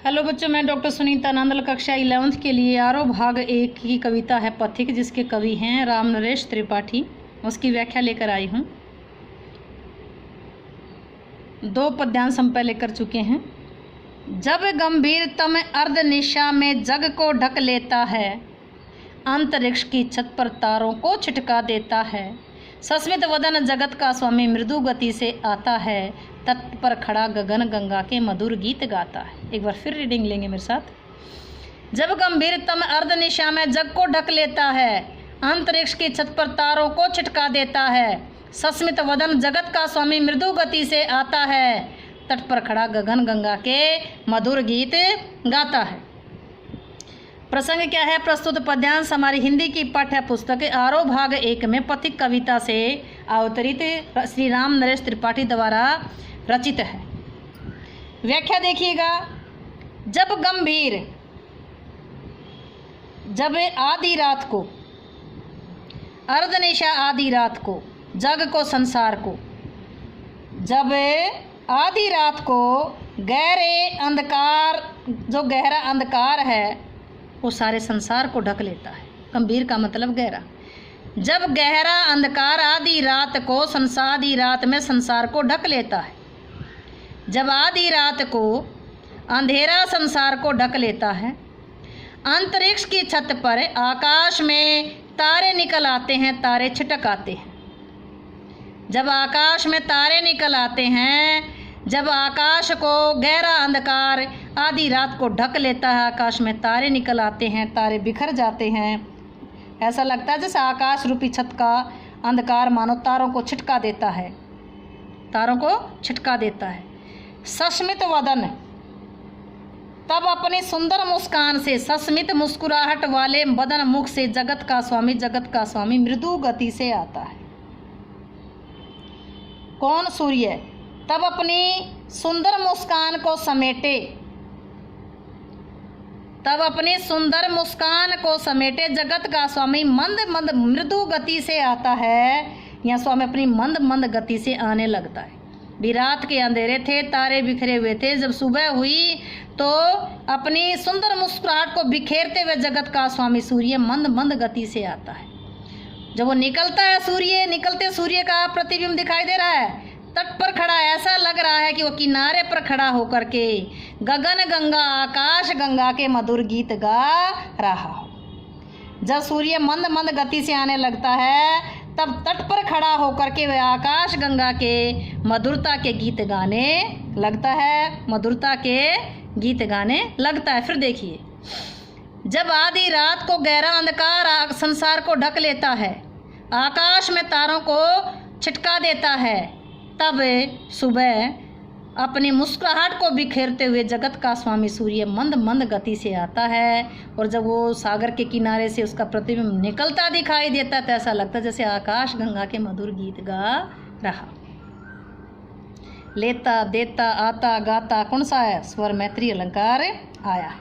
Hello बच्चों, मैं doctor Sunita Nandal कक्षा 11th के लिए आरो भाग 1 की कविता है पथिक, जिसके कवि हैं राम नरेश त्रिपाठी। उसकी व्याख्या लेकर आई हूँ। 2 पद्यांश हम पहले कर चुके हैं। जब गंभीरतम अर्ध निशा में जग को ढक लेता है, अंतरिक्ष की छत पर तारों को छिटका देता है, सस्मित वदन जगत का स्वामी मृदु गति से आता है, तट पर खड़ा गगन गंगा के मधुर गीत गाता है। एक बार फिर रीडिंग लेंगे मेरे साथ। जब गंभीरतम अर्ध निशा में जग को ढक लेता है, अंतरिक्ष की छत पर तारों को छिटका देता है, सस्मित वदन जगत का स्वामी मृदु गति से आता है, तट पर खड़ा गगन गंगा के मधुर गीत गाता है। प्रसंग क्या है? प्रस्तुत पद्यांश हमारी हिंदी की पाठ्य पुस्तक आरो भाग 1 में पथिक कविता से अवतरित श्री राम नरेश त्रिपाठी द्वारा रचित है। व्याख्या देखिएगा। जब आधी रात को, अर्धनिशा आधी रात को, जग को संसार को, जब आधी रात को गहरे अंधकार, जो गहरा अंधकार है वो सारे संसार को ढक लेता है। गंभीर का मतलब गहरा। जब गहरा अंधकार आधी रात को, आधी रात में संसार को ढक लेता है, जब आधी रात को अंधेरा संसार को ढक लेता है, अंतरिक्ष की छत पर आकाश में तारे निकल आते हैं, तारे छिटक आते हैं। जब आकाश में तारे निकल आते हैं, जब आकाश को गहरा अंधकार आधी रात को ढक लेता है, आकाश में तारे निकल आते हैं, तारे बिखर जाते हैं। ऐसा लगता है जैसे आकाश रूपी छत का अंधकार मानो तारों को छिटका देता है, तारों को छिटका देता है। सस्मित वदन, तब अपनी सुंदर मुस्कान से, सस्मित मुस्कुराहट वाले वदन मुख से जगत का स्वामी मृदु गति से आता है। कौन? सूर्य। तब अपनी सुंदर मुस्कान को समेटे, तब अपनी सुंदर मुस्कान को समेटे जगत का स्वामी मंद मंद मृदु गति से आता है। यहाँ स्वामी अपनी मंद मंद गति से आने लगता है। भी रात के अंधेरे थे, तारे बिखरे हुए थे, जब सुबह हुई तो अपनी सुंदर मुस्कुराहट को बिखेरते हुए जगत का स्वामी सूर्य मंद मंद गति से आता है। जब वो निकलता है, सूर्य निकलते, सूर्य का प्रतिबिंब दिखाई दे रहा है, तट पर खड़ा, ऐसा लग रहा है कि वो किनारे पर खड़ा होकर के गगन गंगा, आकाश गंगा के मधुर गीत गा रहा हो। जब सूर्य मंद मंद गति से आने लगता है, तब तट पर खड़ा होकर के वह आकाश गंगा के मधुरता के गीत गाने लगता है, मधुरता के गीत गाने लगता है। फिर देखिए, जब आधी रात को गहरा अंधकार संसार को ढक लेता है, आकाश में तारों को छिटका देता है, तब सुबह अपनी मुस्कुराहट को बिखेरते हुए जगत का स्वामी सूर्य मंद मंद गति से आता है। और जब वो सागर के किनारे से उसका प्रतिबिंब निकलता दिखाई देता है, तो ऐसा लगता है जैसे आकाश गंगा के मधुर गीत गा रहा। लेता देता आता गाता कौन सा है? स्वर मैत्री अलंकार आया है,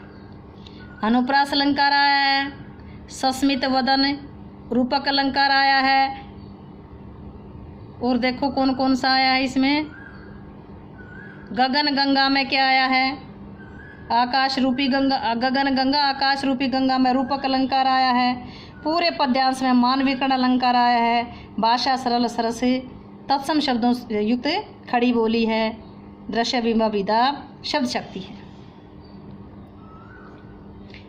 अनुप्रास अलंकार आया है, सस्मित वदन रूपक अलंकार आया है। और देखो कौन कौन सा आया है इसमें। गगन गंगा में क्या आया है? आकाश रूपी गंगा, गगन गंगा आकाश रूपी गंगा में रूपक अलंकार आया है। पूरे पद्यांश में मानविकरण अलंकार आया है। भाषा सरल सरस तत्सम शब्दों युक्त खड़ी बोली है। दृश्य बिंबा विदा शब्द शक्ति है।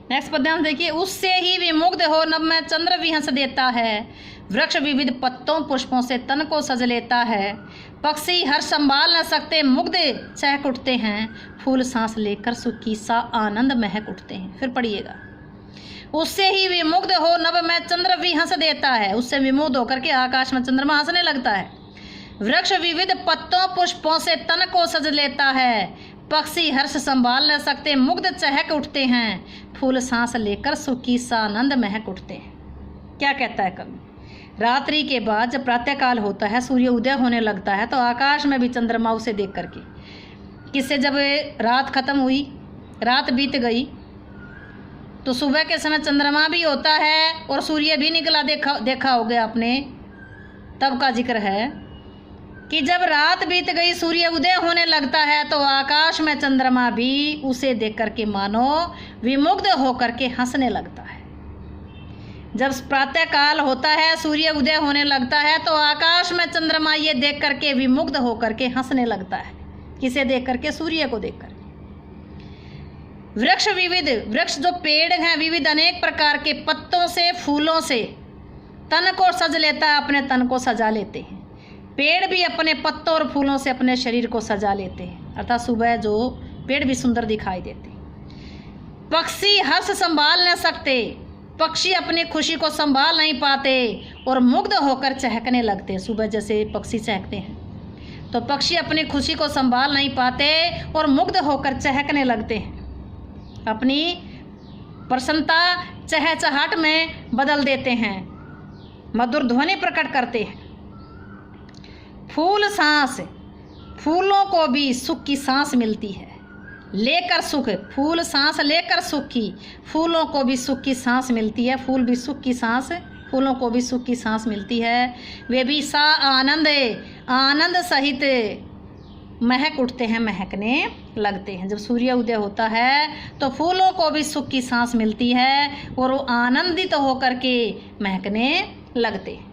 नेक्स्ट पद्यांश देखिए। उससे ही विमुग्ध हो नभ में चंद्र भी हंस देता है, वृक्ष विविध पत्तों पुष्पों से तन को सज लेता है, पक्षी हर संभाल न सकते मुग्ध चहक उठते हैं, फूल सांस लेकर सुखी सा आनंद महक उठते हैं। फिर पढ़िएगा। उससे ही विमुग्ध हो नभ में चंद्र भी हंस देता है, उससे विमुग्ध होकर के आकाश में चंद्रमा हंसने लगता है। वृक्ष विविध पत्तों पुष्पों से तन को सज लेता है, पक्षी हर्ष संभाल न सकते मुग्ध चहक उठते हैं, फूल सांस लेकर सुखी सा आनंद महक उठते हैं। क्या कहता है कवि? रात्रि के बाद जब प्रातःकाल होता है, सूर्य उदय होने लगता है, तो आकाश में भी चंद्रमा उसे देख करके, किससे, जब रात खत्म हुई, रात बीत गई, तो सुबह के समय चंद्रमा भी होता है और सूर्य भी निकला, देखा हो गया आपने, तब का जिक्र है। कि जब रात बीत गई सूर्य उदय होने लगता है तो आकाश में चंद्रमा भी उसे देख करके मानो विमुग्ध होकर के हंसने लगता है। जब प्रातः काल होता है, सूर्य उदय होने लगता है तो आकाश में चंद्रमा ये देख करके विमुग्ध होकर के हंसने लगता है। किसे देख करके? सूर्य को देख करके। वृक्ष विविध, वृक्ष जो पेड़ हैं विविध अनेक प्रकार के पत्तों से, फूलों से तन को सज लेता है, अपने तन को सजा लेते हैं। पेड़ भी अपने पत्तों और फूलों से अपने शरीर को सजा लेते हैं, अर्थात सुबह जो पेड़ भी सुंदर दिखाई देते हैं। पक्षी हर्ष संभाल न सकते, पक्षी अपनी खुशी को संभाल नहीं पाते और मुग्ध होकर चहकने लगते हैं। सुबह जैसे पक्षी चहकते हैं तो पक्षी अपनी खुशी को संभाल नहीं पाते और मुग्ध होकर चहकने लगते हैं, अपनी प्रसन्नता चहचहाट में बदल देते हैं, मधुर ध्वनि प्रकट करते हैं। फूल सांस, फूलों को भी सुख की सांस मिलती है, लेकर सुख, फूल सांस लेकर सुख की, फूलों को भी सुख की सांस मिलती है, फूल भी सुख की सांस, फूलों को भी सुख की सांस मिलती है। वे भी सा आनंद, आनंद सहित महक उठते हैं, महकने लगते हैं। जब सूर्य उदय होता है तो फूलों को भी सुख की सांस मिलती है और वो आनंदित होकर के महकने लगते हैं।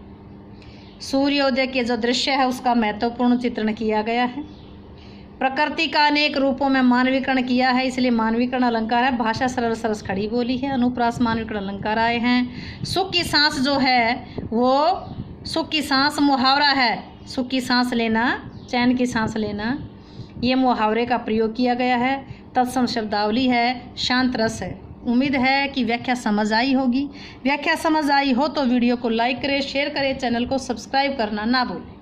सूर्योदय के जो दृश्य है उसका महत्वपूर्ण चित्रण किया गया है। प्रकृति का अनेक रूपों में मानवीकरण किया है, इसलिए मानवीकरण अलंकार है। भाषा सरल सरस खड़ी बोली है, अनुप्रास मानवीकरण अलंकार आए हैं। सुख की सांस जो है वो, सुख की सांस मुहावरा है, सुख की सांस लेना, चैन की सांस लेना, ये मुहावरे का प्रयोग किया गया है। तत्सम शब्दावली है, शांत रस है। उम्मीद है कि व्याख्या समझ आई होगी। व्याख्या समझ आई हो तो वीडियो को लाइक करें, शेयर करें, चैनल को सब्सक्राइब करना ना भूलें।